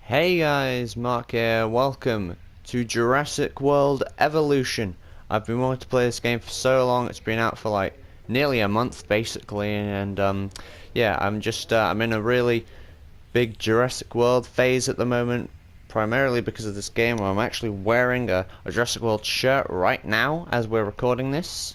Hey guys, Mark here. Welcome to Jurassic World Evolution. I've been wanting to play this game for so long. It's been out for like nearly a month basically, and yeah, I'm in a really big Jurassic World phase at the moment, primarily because of this game. I'm actually wearing a Jurassic World shirt right now as we're recording this.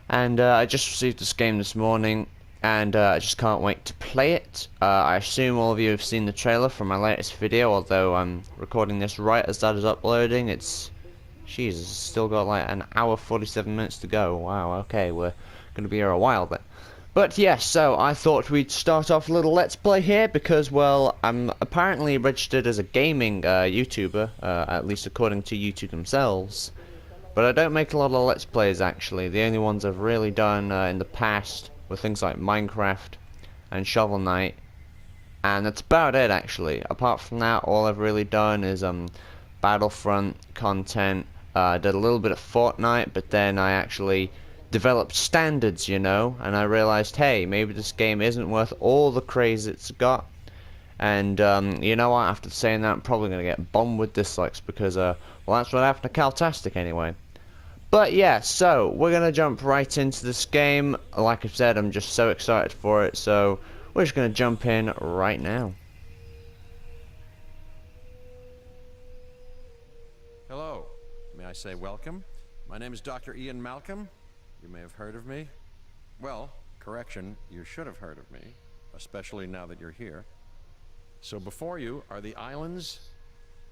And I just received this game this morning, and I just can't wait to play it. I assume all of you have seen the trailer from my latest video, although I'm recording this right as that is uploading. Jesus, it's still got like an hour 47 minutes to go. Wow, okay, we're going to be here a while then. But yes, so I thought we'd start off a little Let's Play here because, well, I'm apparently registered as a gaming YouTuber, at least according to YouTube themselves. But I don't make a lot of Let's Plays actually. The only ones I've really done in the past were things like Minecraft and Shovel Knight. And that's about it actually. Apart from that, all I've really done is Battlefront content. I did a little bit of Fortnite, but then I actually developed standards, you know. And I realized, hey, maybe this game isn't worth all the craze it's got. And you know what, after saying that, I'm probably going to get bombed with dislikes because, well, that's what happened to Caltastic anyway. But yeah, so we're going to jump right into this game. Like I've said, I'm just so excited for it, so we're just going to jump in right now. Hello. May I say welcome? My name is Dr. Ian Malcolm. You may have heard of me. Well, correction, you should have heard of me, especially now that you're here. So before you are the islands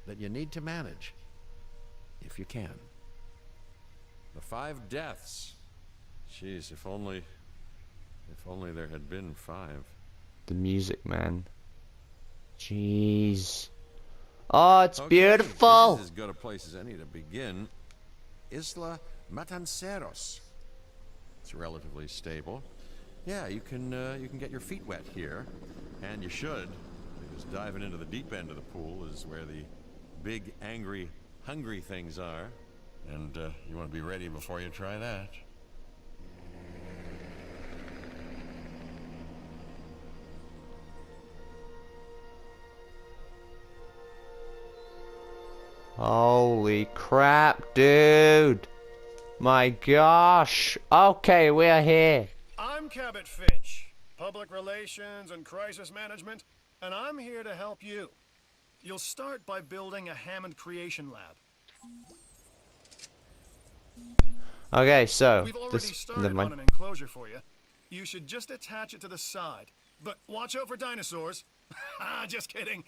that you need to manage, if you can. The 5 deaths. Jeez, if only there had been 5. The music, man. Jeez. Oh, it's beautiful. This is as good a place as any to begin. Isla Matanceros. It's relatively stable. Yeah, you can get your feet wet here, and you should, because diving into the deep end of the pool is where the big, angry, hungry things are. And you want to be ready before you try that. Holy crap, dude. My gosh. Okay, we're here. I'm Cabot Finch, Public Relations and Crisis Management, and I'm here to help you. You'll start by building a Hammond Creation Lab. Okay, so We've already this started on an enclosure for you. You should just attach it to the side. But watch out for dinosaurs. Just kidding.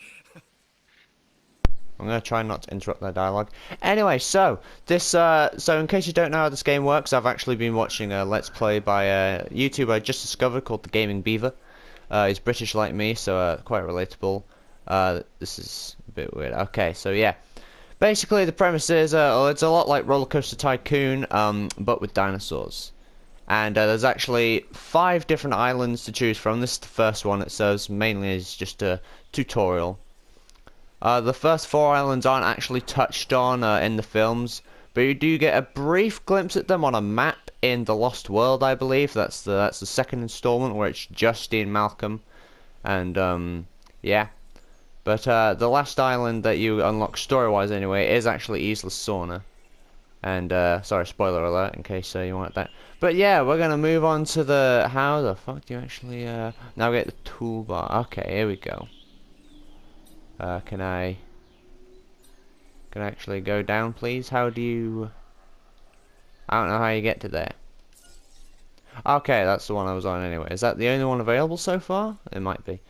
I'm gonna try not to interrupt their dialogue. Anyway, so this so in case you don't know how this game works, I've actually been watching a Let's Play by a YouTuber I just discovered called the Gaming Beaver. He's British like me, so quite relatable. This is a bit weird. Okay, so yeah. Basically, the premise is it's a lot like Roller Coaster Tycoon, but with dinosaurs. And there's actually 5 different islands to choose from. This is the first one. It says mainly is just a tutorial. The first 4 islands aren't actually touched on in the films, but you do get a brief glimpse at them on a map in The Lost World, I believe. That's the second installment where it's Justine Malcolm, and yeah. But the last island that you unlock story-wise anyway is actually Isla Sauna. And, sorry, spoiler alert in case you want that. But yeah, we're going to move on to the... How the fuck do you actually navigate the toolbar? Okay, here we go. Can I actually go down, please? How do you... I don't know how you get to there. Okay, that's the one I was on anyway. Is that the only one available so far? It might be.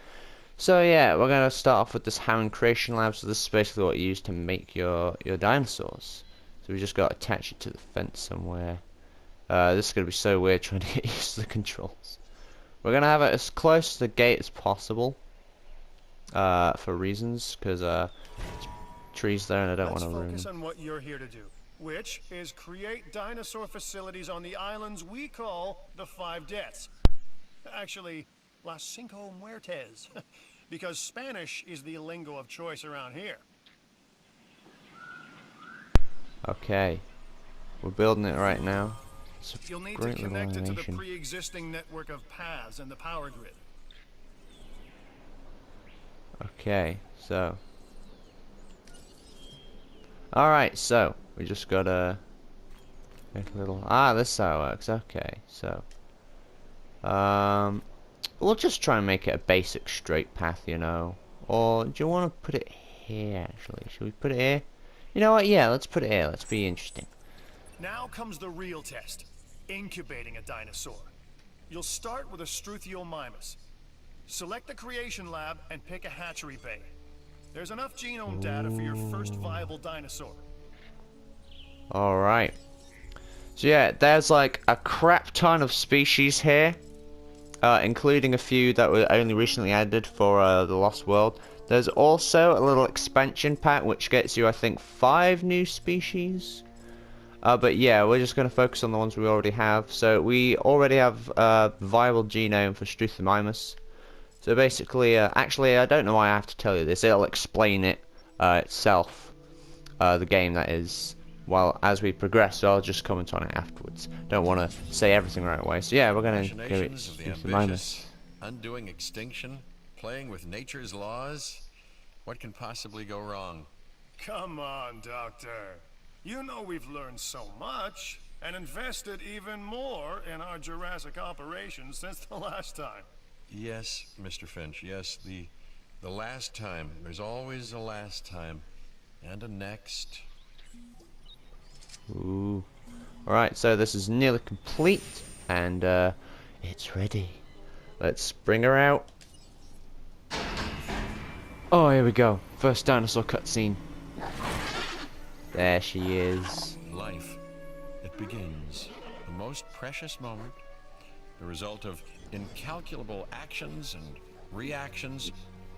So yeah, we're going to start off with this Hammond Creation Lab. So this is basically what you use to make your dinosaurs. So we just got to attach it to the fence somewhere. This is going to be so weird trying to get used to the controls. We're going to have it as close to the gate as possible. For reasons, because trees there and I don't want to ruin them. Let's focus on what you're here to do, which is create dinosaur facilities on the islands we call the 5 deaths. Actually, Las Cinco Muertes, because Spanish is the lingo of choice around here. Okay, we're building it right now. You'll need to connect it to the pre-existing network of paths and the power grid. Okay, so Alright, so we just gotta make a little this is how it works. Okay, so we'll just try and make it a basic straight path, you know. Or do you wanna put it here actually? Should we put it here? You know what, yeah, let's put it here, let's be interesting. Now comes the real test, incubating a dinosaur. You'll start with a Struthiomimus. Select the creation lab and pick a hatchery bay. There's enough genome data for your first viable dinosaur. Alright. So yeah, there's like a crap ton of species here. Including a few that were only recently added for the Lost World. There's also a little expansion pack which gets you, I think, 5 new species. But yeah, we're just going to focus on the ones we already have. So we already have a viable genome for Struthiomimus. So basically, actually, I don't know why I have to tell you this. It'll explain it itself, the game that is, well, as we progress. So I'll just comment on it afterwards. Don't want to say everything right away. So yeah, we're going to go it Struthiomimus. Undoing extinction, playing with nature's laws. What can possibly go wrong? Come on, Doctor. You know we've learned so much and invested even more in our Jurassic operations since the last time. Yes, Mr. Finch, yes, the last time. There's always a last time. And a next. Ooh. Alright, so this is nearly complete, and it's ready. Let's bring her out. Oh, here we go. First dinosaur cutscene. There she is. Life. It begins. The most precious moment. The result of incalculable actions and reactions,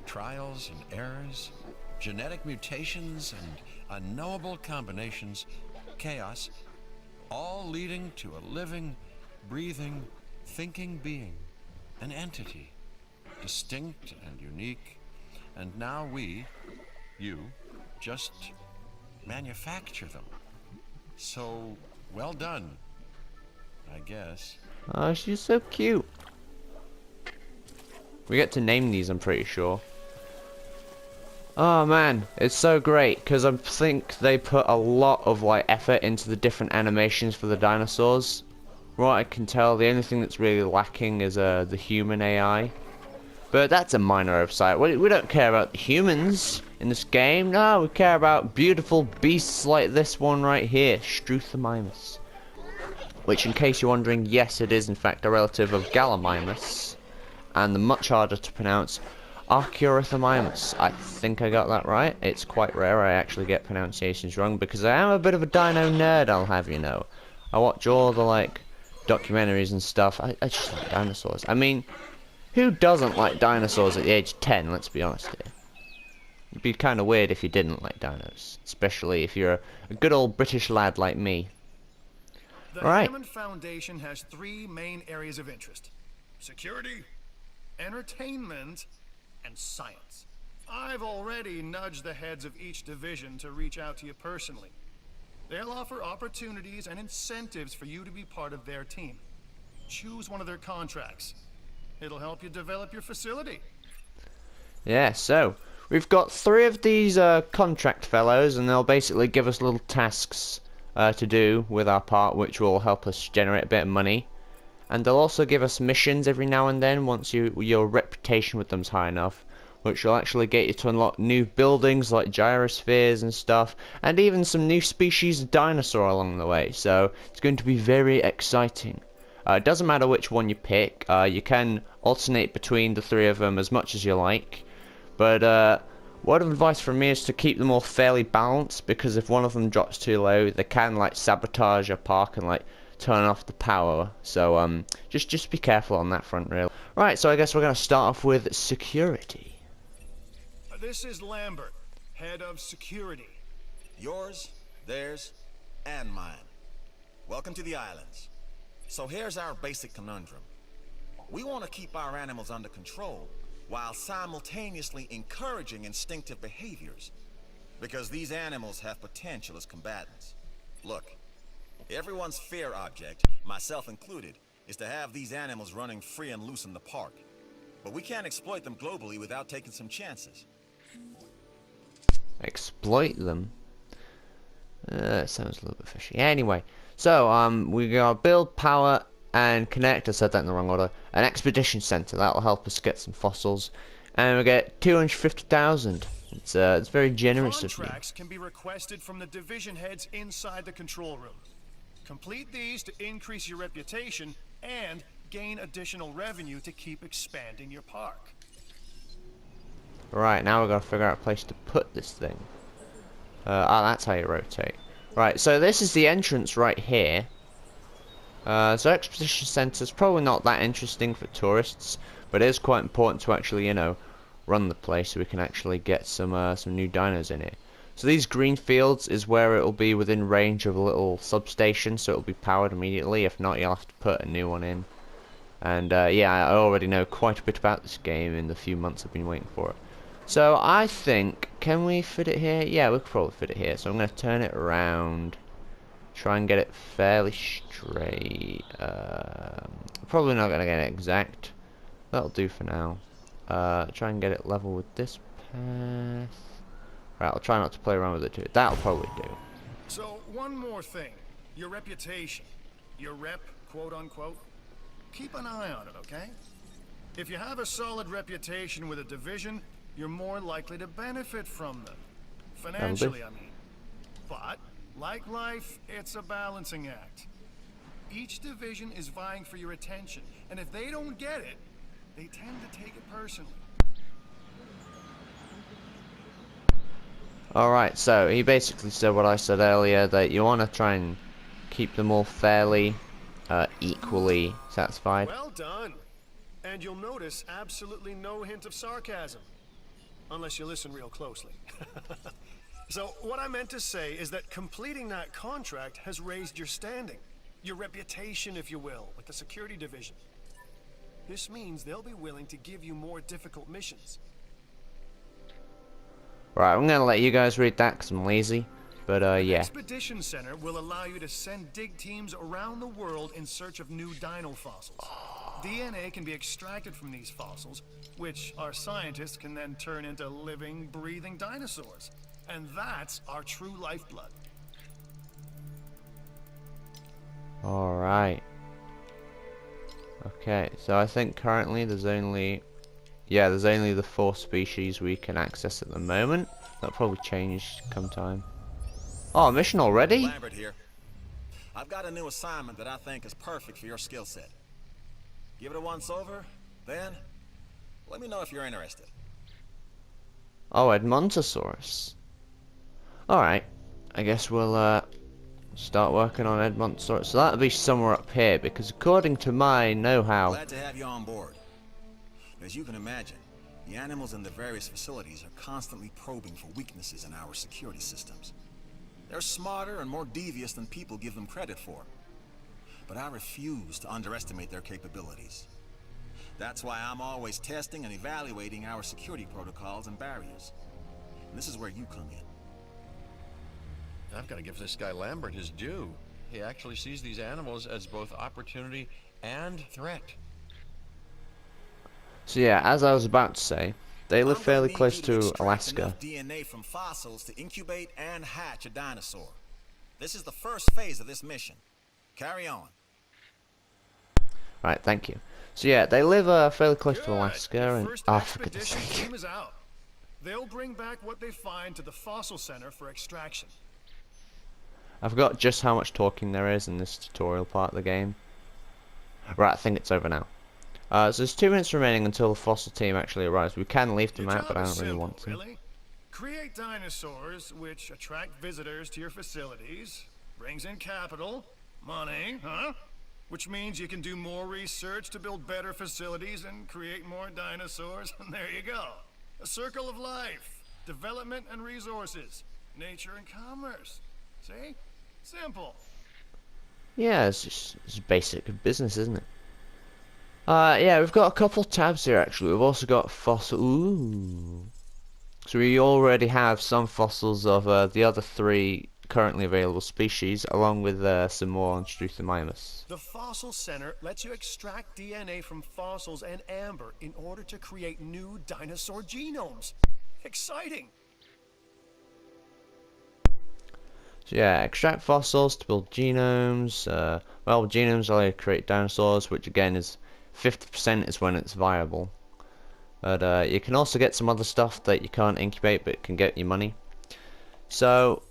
trials and errors, genetic mutations and unknowable combinations, chaos, all leading to a living, breathing, thinking being, an entity, distinct and unique, and now we, you, just manufacture them. So, well done, I guess. Oh, she's so cute. We get to name these, I'm pretty sure. Oh man, it's so great because I think they put a lot of like effort into the different animations for the dinosaurs. From what I can tell, the only thing that's really lacking is the human AI. But that's a minor oversight. We don't care about humans in this game. No, we care about beautiful beasts like this one right here, Struthiomimus. Which, in case you're wondering, yes, it is in fact a relative of Gallimimus, and the much harder to pronounce Archaeorhythomimus. I think I got that right. It's quite rare I actually get pronunciations wrong because I am a bit of a dino nerd, I'll have you know. I watch all the like documentaries and stuff. I just like dinosaurs. I mean, who doesn't like dinosaurs at the age of 10? Let's be honest here. It'd be kind of weird if you didn't like dinos, especially if you're a good old British lad like me. The Right. Hammond Foundation has 3 main areas of interest: security, entertainment, and science. I've already nudged the heads of each division to reach out to you personally. They'll offer opportunities and incentives for you to be part of their team. Choose one of their contracts. It'll help you develop your facility. Yeah, so we've got 3 of these contract fellows, and they'll basically give us little tasks to do with our part, which will help us generate a bit of money. And they'll also give us missions every now and then once your reputation with them's high enough, which will actually get you to unlock new buildings like gyrospheres and stuff, and even some new species of dinosaur along the way. So it's going to be very exciting. It doesn't matter which one you pick. You can alternate between the 3 of them as much as you like. But word of advice from me is to keep them all fairly balanced, because if one of them drops too low, they can like sabotage your park and like turn off the power. So just be careful on that front, really. Right, so I guess we're gonna start off with security. This is Lambert, head of security. Yours, theirs, and mine. Welcome to the islands. So here's our basic conundrum. We want to keep our animals under control while simultaneously encouraging instinctive behaviors, because these animals have potential as combatants. Look, everyone's fear object, myself included, is to have these animals running free and loose in the park. But we can't exploit them globally without taking some chances. Exploit them? It sounds a little bit fishy. Anyway, so we got build, power, and connect. I said that in the wrong order. An Expedition Center that'll help us get some fossils, and we get 250,000. It's very generous of you. Contracts can be requested from the division heads inside the control room. Complete these to increase your reputation and gain additional revenue to keep expanding your park. Right, now we've got to figure out a place to put this thing. That's how you rotate. Right, so this is the entrance right here. So Exposition Center is probably not that interesting for tourists, but it is quite important to actually, you know, run the place so we can actually get some new dinos in here. So these green fields is where it will be within range of a little substation, so it will be powered immediately. If not, you'll have to put a new one in. And yeah, I already know quite a bit about this game in the few months I've been waiting for it. So I think, can we fit it here? Yeah, we could probably fit it here. So I'm going to turn it around, try and get it fairly straight. Probably not going to get it exact. That'll do for now. Try and get it level with this path. Right, I'll try not to play around with it too. That'll probably do. So, one more thing. Your reputation. Your rep, quote unquote. Keep an eye on it, okay? If you have a solid reputation with a division, you're more likely to benefit from them. Financially, I mean. But, like life, it's a balancing act. Each division is vying for your attention, and if they don't get it, they tend to take it personally. Alright, so he basically said what I said earlier, that you want to try and keep them all fairly equally satisfied. Well done. And you'll notice absolutely no hint of sarcasm. Unless you listen real closely. So, what I meant to say is that completing that contract has raised your standing. Your reputation, if you will, with the security division. This means they'll be willing to give you more difficult missions. Right, I'm gonna let you guys read that because I'm lazy. But yeah. Expedition Center will allow you to send dig teams around the world in search of new dino fossils. DNA can be extracted from these fossils, which our scientists can then turn into living, breathing dinosaurs. And that's our true lifeblood. Alright. Okay, so I think currently there's only the 4 species we can access at the moment. That'll probably change come time. Oh, mission already? Lambert here. I've got a new assignment that I think is perfect for your skill set. Give it a once over, then let me know if you're interested. Oh, Edmontosaurus. Alright, I guess we'll start working on Edmontosaurus. So that'll be somewhere up here, because according to my know-how... Glad to have you on board. As you can imagine, the animals in the various facilities are constantly probing for weaknesses in our security systems. They're smarter and more devious than people give them credit for. But I refuse to underestimate their capabilities. That's why I'm always testing and evaluating our security protocols and barriers. And this is where you come in. I've got to give this guy Lambert his due. He actually sees these animals as both opportunity and threat. So yeah, as I was about to say, they live fairly close to Alaska. DNA from fossils to incubate and hatch a dinosaur. This is the first phase of this mission. Carry on. Right, thank you. So yeah, they live fairly close to Good. Alaska, The and first oh, for goodness expedition sake. team is out. They'll bring back what they find to the fossil center for extraction. I forgot just how much talking there is in this tutorial part of the game. Right, I think it's over now. So there's 2 minutes remaining until the fossil team actually arrives. We can leave them Your out, but I job don't is really simple, want to. really. Create dinosaurs which attract visitors to your facilities, brings in capital, money, huh? Which means you can do more research to build better facilities and create more dinosaurs, and there you go. A circle of life, development and resources, nature and commerce. See? Simple. Yeah, it's basic business, isn't it? Yeah, we've got a couple tabs here actually. We've also got fossil. Ooh. So we already have some fossils of the other 3 currently available species, along with some more on Struthomymus. The Fossil Center lets you extract DNA from fossils and amber in order to create new dinosaur genomes. Exciting! So yeah, extract fossils to build genomes. Well, genomes allow you to create dinosaurs, which again is 50% is when it's viable. But you can also get some other stuff that you can't incubate but can get you money. So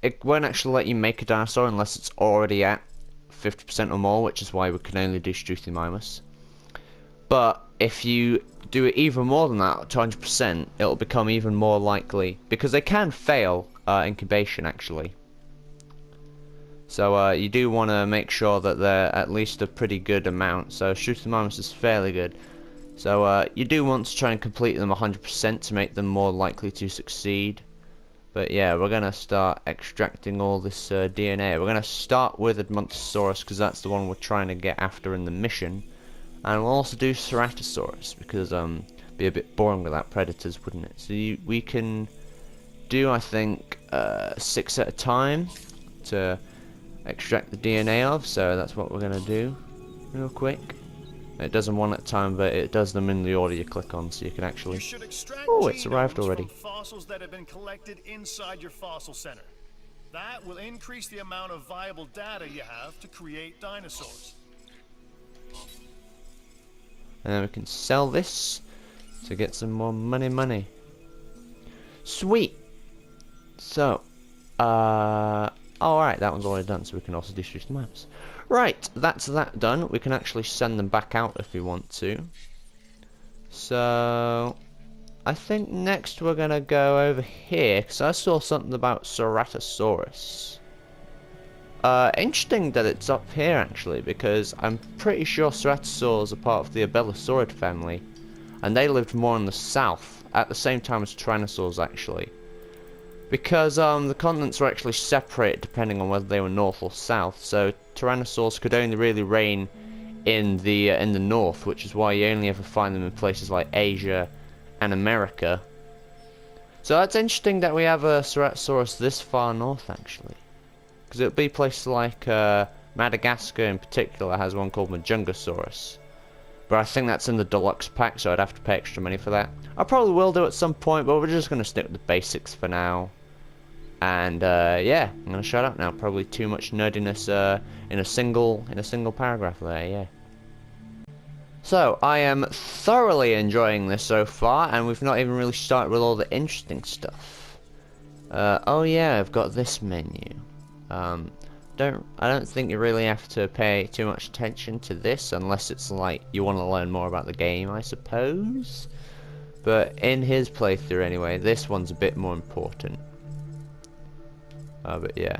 it won't actually let you make a dinosaur unless it's already at 50% or more, which is why we can only do Struthiomimus. But if you do it even more than that, 200%, it'll become even more likely, because they can fail incubation actually. So you do want to make sure that they're at least a pretty good amount. So Struthiomimus is fairly good. So you do want to try and complete them 100% to make them more likely to succeed. But yeah, we're going to start extracting all this DNA. We're going to start with Edmontosaurus because that's the one we're trying to get after in the mission. And we'll also do Ceratosaurus because be a bit boring without predators, wouldn't it? So we can do, I think, 6 at a time to extract the DNA of. So that's what we're going to do real quick. It does them one at a time, but it does them in the order you click on, so you can actually... Oh, it's arrived already. From fossils that have been collected inside your fossil center. That will increase the amount of viable data you have to create dinosaurs. And then we can sell this to get some more money. Sweet. So, alright, that one's already done, so we can also do the maps. Right, that's that done. We can actually send them back out if we want to. So, I think next we're going to go over here, because I saw something about Ceratosaurus. Interesting that it's up here, actually, because I'm pretty sure Ceratosaurs are part of the Abelosaurid family, and they lived more in the south, at the same time as Tyrannosaurs, actually. Because the continents were actually separated depending on whether they were north or south, so Tyrannosaurs could only really reign in the north, which is why you only ever find them in places like Asia and America. So that's interesting that we have a Ceratosaurus this far north, actually, because it would be places like Madagascar in particular has one called Majungasaurus, but I think that's in the deluxe pack, so I'd have to pay extra money for that. I probably will do at some point, but we're just going to stick with the basics for now. And yeah, I'm gonna shut up now. Probably too much nerdiness in a single paragraph there. Yeah. So I am thoroughly enjoying this so far, and we've not even really started with all the interesting stuff. Oh yeah, I've got this menu. I don't think you really have to pay too much attention to this unless it's like you want to learn more about the game, I suppose. But in his playthrough anyway, this one's a bit more important. But yeah.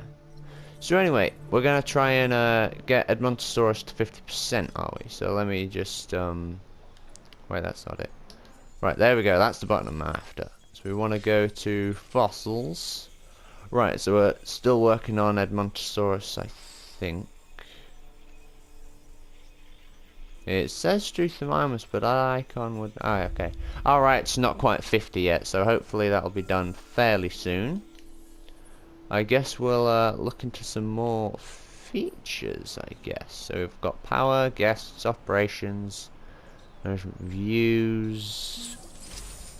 So anyway, we're gonna try and get Edmontosaurus to 50%, are we? So let me just wait, that's not it. Right, there we go. That's the button I'm after. So we want to go to fossils. Right, so we're still working on Edmontosaurus, I think. It says Struthiomimus, but icon would... Oh, okay. Alright, it's not quite 50 yet, so hopefully that'll be done fairly soon. I guess we'll look into some more features, I guess. So we've got power, guests, operations, views.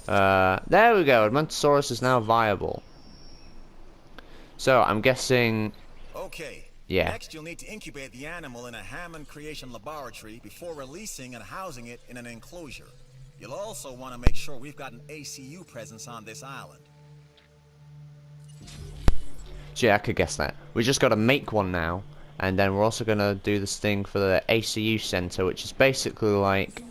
There we go. Edmontosaurus is now viable. So I'm guessing. Okay. Yeah. Next, you'll need to incubate the animal in a Hammond creation laboratory before releasing and housing it in an enclosure. You'll also want to make sure we've got an ACU presence on this island. Yeah, I could guess that. We just got to make one now, and then we're also going to do this thing for the ACU Center, which is basically like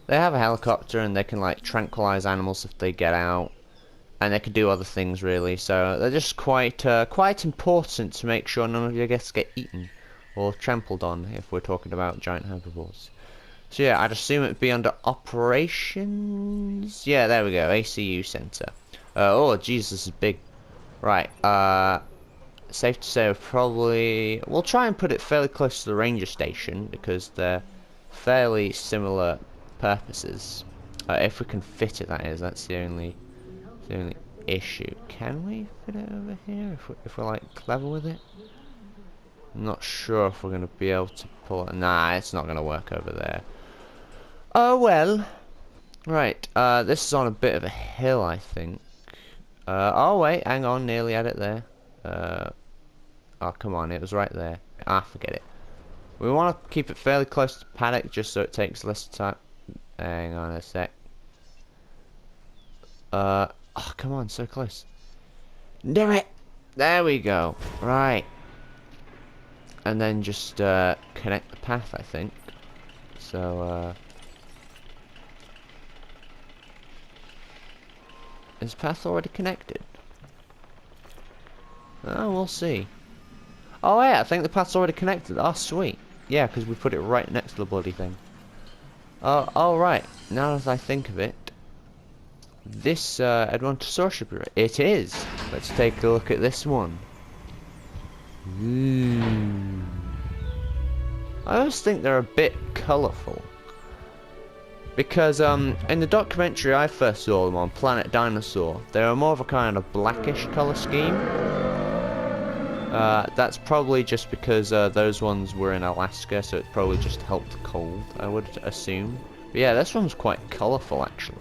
they have a helicopter and they can like tranquilize animals if they get out, and they can do other things really. So they're just quite important to make sure none of your guests get eaten or trampled on if we're talking about giant herbivores. So yeah, I'd assume it'd be under operations. Yeah, there we go, ACU Center. Oh, Jesus, this is big. Right. Safe to say we'll try and put it fairly close to the ranger station because they're fairly similar purposes. If we can fit it, that is. That's the only issue. Can we fit it over here if we're like clever with it? I'm not sure if we're gonna be able to pull it. Nah, it's not gonna work over there. Oh well. Right. This is on a bit of a hill, I think. Oh wait, hang on. Nearly had it there. Oh, come on, it was right there. Ah, forget it. We want to keep it fairly close to paddock just so it takes less time. Hang on a sec. Oh, come on, so close. Damn it! There we go. Right. And then just connect the path, I think. So, is path already connected? Oh, we'll see. Oh yeah, I think the path's already connected. Oh, sweet. Yeah, because we put it right next to the bloody thing. Oh, right. Now that I think of it, this Edmontosaurus should be right. It is. Let's take a look at this one. Ooh. I always think they're a bit colourful. Because in the documentary I first saw them on Planet Dinosaur, they were more of a kind of blackish colour scheme. That's probably just because those ones were in Alaska, so it probably just helped the cold, I would assume. But yeah, this one's quite colourful actually.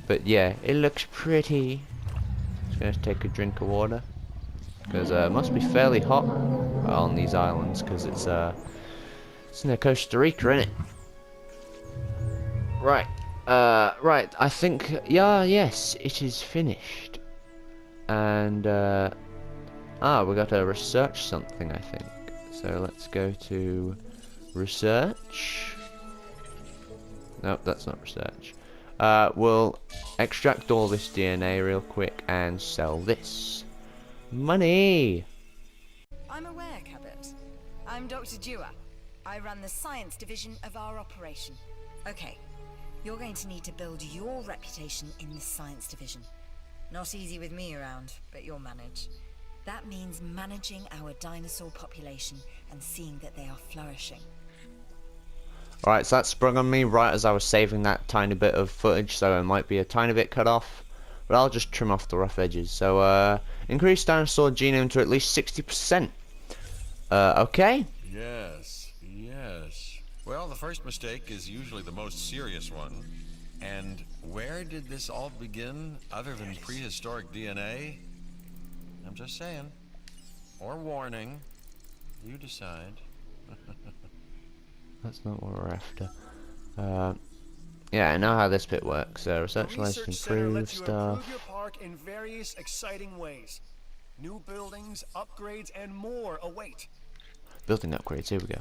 But yeah, it looks pretty. Just gonna take a drink of water. Because it must be fairly hot on these islands, because it's near Costa Rica, innit? Right. Right, I think, yes, it is finished. And, we got to research something, I think. So let's go to research. Nope, that's not research. We'll extract all this DNA real quick and sell this. Money! I'm aware, Cabot. I'm Dr. Dewar. I run the science division of our operation. Okay, you're going to need to build your reputation in the science division. Not easy with me around, but you'll manage. That means managing our dinosaur population and seeing that they are flourishing. Alright, so that sprung on me right as I was saving that tiny bit of footage, so it might be a tiny bit cut off. But I'll just trim off the rough edges. So, increase dinosaur genome to at least 60%. Okay? Yes, yes. Well, the first mistake is usually the most serious one. And where did this all begin, other than prehistoric DNA? I'm just saying. Or warning. You decide. That's not what we're after. Yeah, I know how this bit works. Research The lets research you center improve lets you stuff. improve your park in various exciting ways. New buildings, upgrades, and more await. Building upgrades, here we go.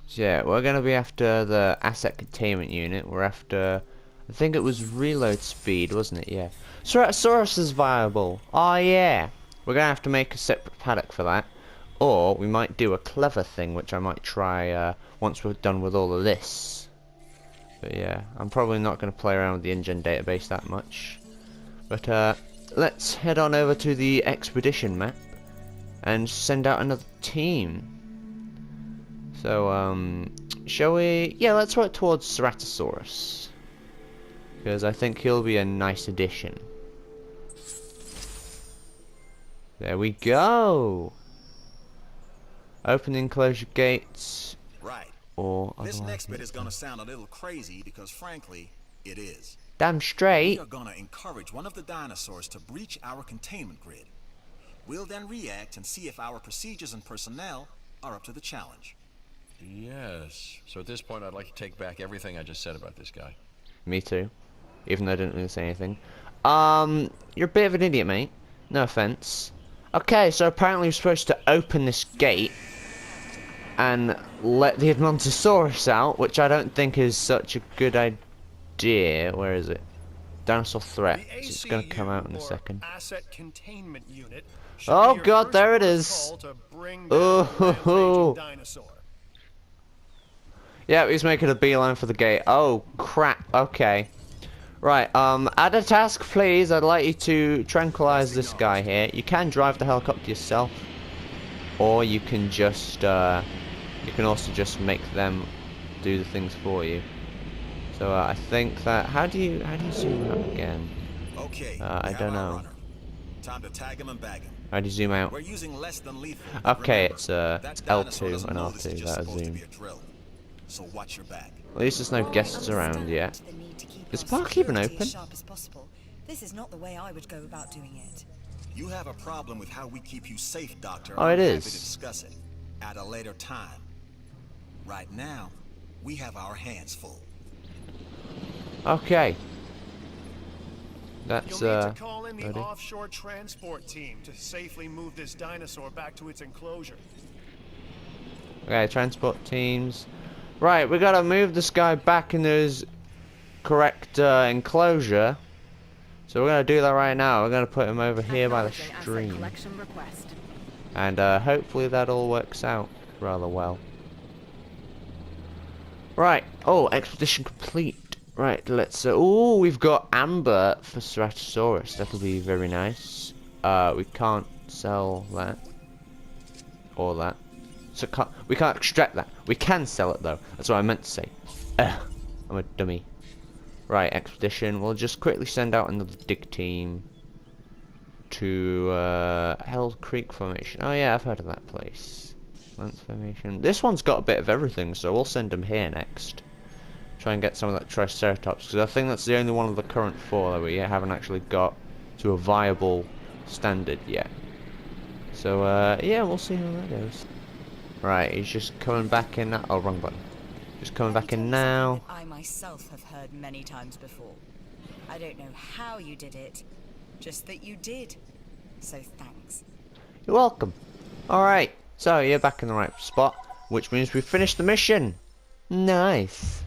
So yeah, we're going to be after the asset containment unit. We're after, I think it was reload speed, wasn't it? Yeah. Ceratosaurus is viable. Oh yeah. We're going to have to make a separate paddock for that. Or we might do a clever thing, which I might try once we're done with all of this. But yeah, I'm probably not going to play around with the InGen database that much. But let's head on over to the expedition map and send out another team. So, shall we? Yeah, let's work towards Ceratosaurus. Because I think he'll be a nice addition. There we go! Open the enclosure gates. Right. Or This next bit otherwise is gonna sound a little crazy because frankly, it is. damn We straight. are gonna encourage one of the dinosaurs to breach our containment grid. We'll then react and see if our procedures and personnel are up to the challenge. Yes. So at this point, I'd like to take back everything I just said about this guy. Me too. Even though I didn't really say anything. You're a bit of an idiot, mate. No offense. Okay, so apparently we're supposed to open this gate and let the Edmontosaurus out, which I don't think is such a good idea. Where is it? Dinosaur threat. The It's going to come out in a ACU, second. or Asset Containment Unit. should Oh be your god, first there it port of is. call to bring Oh, down the rampaging dinosaur. Yeah, he's making a beeline for the gate. Oh crap. Okay. Right, add a task please. I'd like you to tranquilize this guy here. You can drive the helicopter yourself. Or you can just, you can also just make them do the things for you. So I think that, how do you zoom out again? Okay. I we have don't our know. runner. Time to tag him and bag him. How do you zoom out? We're using less than lethal. Okay, Remember, it's that L2 dinosaur doesn't and know this is R2, just that supposed to zoom. be a drill. So watch your back. At least there's no guests around yet. Is the park even open? As sharp as possible. This is not the way I would go about doing it. You have a problem with how we keep you safe, Doctor. Oh, I'm it happy is. to discuss it at a later time. Right now, we have our hands full. Okay. That's You'll need to call in the ready. offshore transport team to safely move this dinosaur back to its enclosure. Okay, transport teams. Right, we gotta move this guy back in his correct enclosure. So we're gonna do that right now. We're gonna put him over here by the stream. And hopefully that all works out rather well. Right. Oh, expedition complete. Right, let's. Oh, we've got amber for Ceratosaurus. That'll be very nice. We can't sell that or that. So we can't extract that. We can sell it though. That's what I meant to say. I'm a dummy. Right, expedition. We'll just quickly send out another dig team to Hell Creek Formation. Oh yeah, I've heard of that place. Lance Formation. This one's got a bit of everything, so we'll send them here next. Try and get some of that Triceratops, because I think that's the only one of the current 4 that we haven't actually got to a viable standard yet. So yeah, we'll see how that goes. Right, he's just coming back in. Oh, wrong button. Just coming back in now. I myself have heard many times before. I don't know how you did it, just that you did. So thanks. You're welcome. Alright, so you're back in the right spot, which means we've finished the mission. Nice.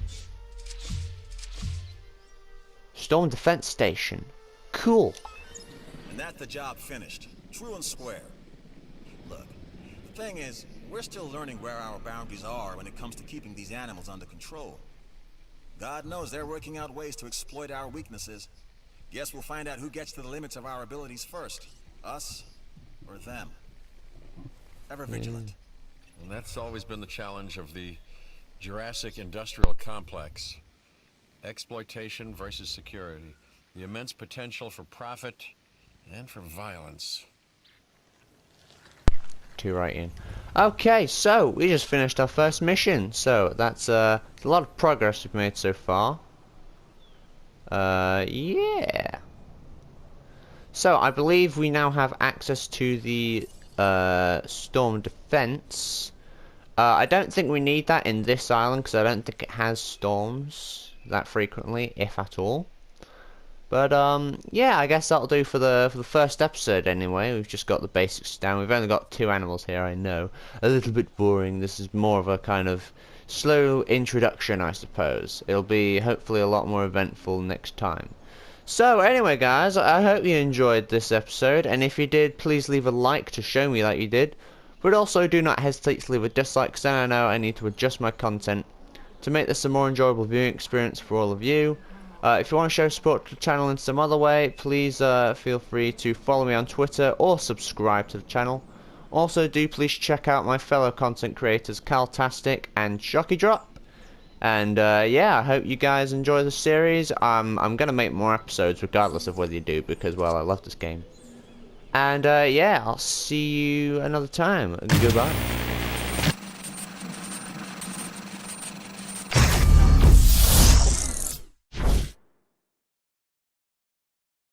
Storm Defense Station. Cool. And that's the job finished. True and square. Look, the thing is, we're still learning where our boundaries are when it comes to keeping these animals under control. God knows they're working out ways to exploit our weaknesses. Guess we'll find out who gets to the limits of our abilities first. Us or them. Ever vigilant. And that's always been the challenge of the Jurassic industrial complex. Exploitation versus security. The immense potential for profit and for violence. Two right in. Okay, so we just finished our first mission. So that's a lot of progress we've made so far. Yeah. So I believe we now have access to the storm defense. I don't think we need that in this island because I don't think it has storms that frequently, if at all. But yeah, I guess that'll do for the first episode anyway. We've just got the basics down. We've only got 2 animals here, I know. A little bit boring. This is more of a kind of slow introduction, I suppose. It'll be hopefully a lot more eventful next time. So anyway guys, I hope you enjoyed this episode, and if you did, please leave a like to show me that you did. But also do not hesitate to leave a dislike, because then I know I need to adjust my content to make this a more enjoyable viewing experience for all of you. If you want to show support to the channel in some other way, please feel free to follow me on Twitter or subscribe to the channel. Also, do please check out my fellow content creators Caltastic and Shocky Drop. And yeah, I hope you guys enjoy the series. I'm going to make more episodes regardless of whether you do, because, well, I love this game. And yeah, I'll see you another time. Goodbye.